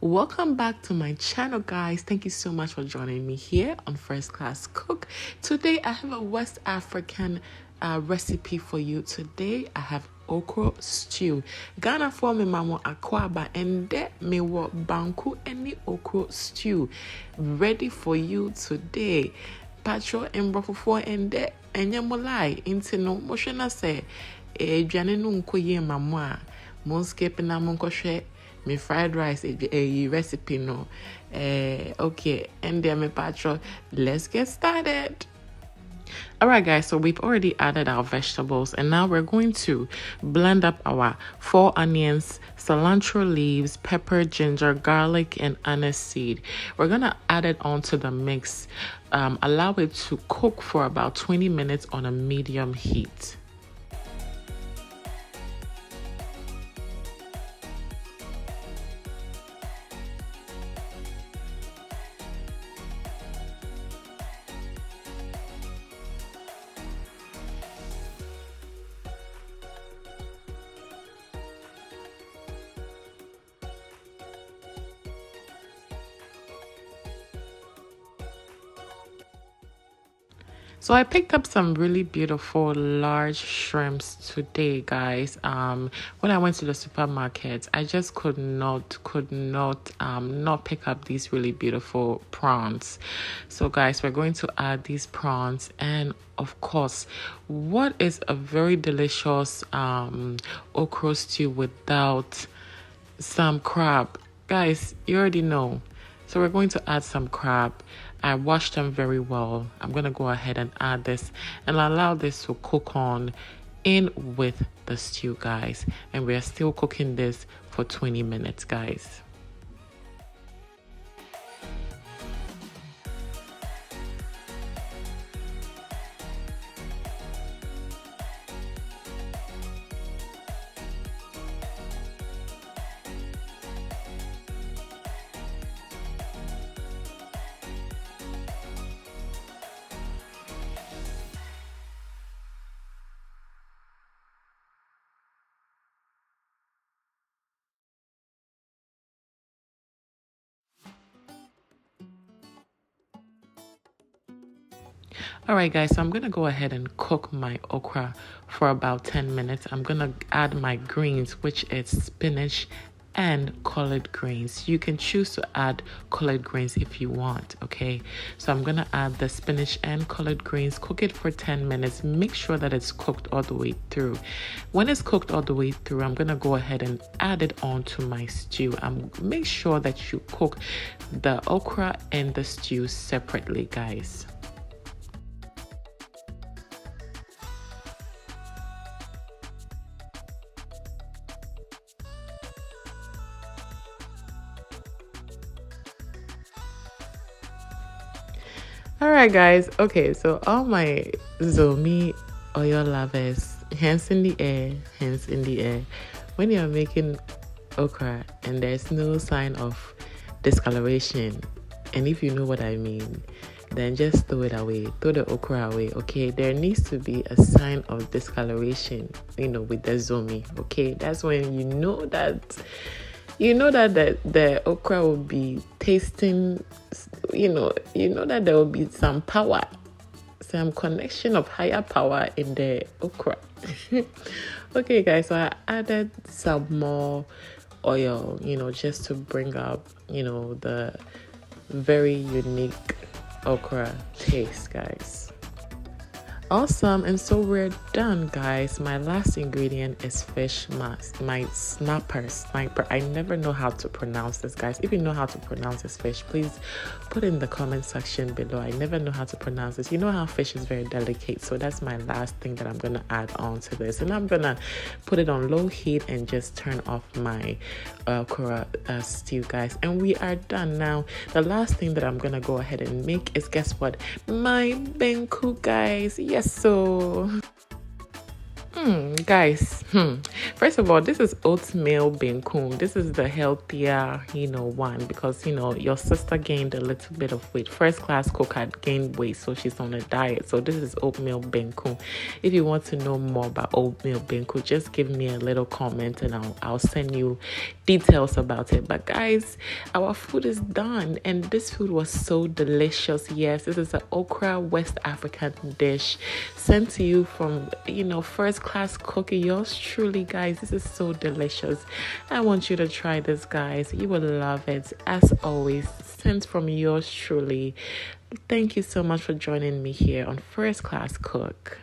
Welcome back to my channel, guys. Thank you so much for joining me here on First Class Cook. Today I have a West African recipe for you. Today I have okra stew. Ghana for me mamo akwaba and de me wo banku any okra stew ready for you today. Patro and brofo and de enyamolai into no moshena say dwane no nkoye mamo a mon skip na mon kohwe me fried rice a recipe no okay, and then me patro, let's get started. Alright guys, so we've already added our vegetables and now we're going to blend up our 4 onions, cilantro leaves, pepper, ginger, garlic, and anise seed. We're gonna add it onto the mix, allow it to cook for about 20 minutes on a medium heat. So I picked up some really beautiful large shrimps today, guys. When I went to the supermarket, I just could not not pick up these really beautiful prawns. So guys, we're going to add these prawns, and of course, what is a very delicious okra stew without some crab? Guys, you already know. So we're going to add some crab. I washed them very well. I'm going to go ahead and add this and allow this to cook on in with the stew, guys. And we are still cooking this for 20 minutes, guys. Alright guys, so I'm going to go ahead and cook my okra for about 10 minutes. I'm going to add my greens, which is spinach and collard greens. You can choose to add collard greens if you want, okay? So I'm going to add the spinach and collard greens, cook it for 10 minutes. Make sure that it's cooked all the way through. When it's cooked all the way through, I'm going to go ahead and add it onto my stew. Make sure that you cook the okra and the stew separately, guys. Alright guys, okay, so all my Zomi oil lovers, hands in the air, hands in the air. When you're making okra and there's no sign of discoloration, and if you know what I mean, then just throw it away, throw the okra away, okay? There needs to be a sign of discoloration, with the Zomi, okay? That's when you know that the okra will be tasting, that there will be some power, some connection of higher power in the okra. Okay guys, so I added some more oil, just to bring up, the very unique okra taste, guys. Awesome, and so we're done, guys. My last ingredient is fish mask, my sniper. I never know how to pronounce this, guys. If you know how to pronounce this fish, please put in the comment section below. I never know how to pronounce this. You know how fish is very delicate, so that's my last thing that I'm gonna add on to this, and I'm gonna put it on low heat and just turn off my okra stew, guys, and we are done. Now the last thing that I'm gonna go ahead and make is, guess what, my benku, guys. Yes, so Guys, first of all, this is oatmeal bencon. This is the healthier, one, because your sister gained a little bit of weight. First class cook had gained weight, so she's on a diet. So this is oatmeal bencon. If you want to know more about oatmeal bencon, just give me a little comment and I'll send you details about it. But guys, our food is done, and this food was so delicious. Yes, this is an okra West African dish sent to you from first class cookie. Yours truly, guys. This is so delicious. I want you to try this, guys. You will love it. As always, sent from yours truly. Thank you so much for joining me here on First Class Cook.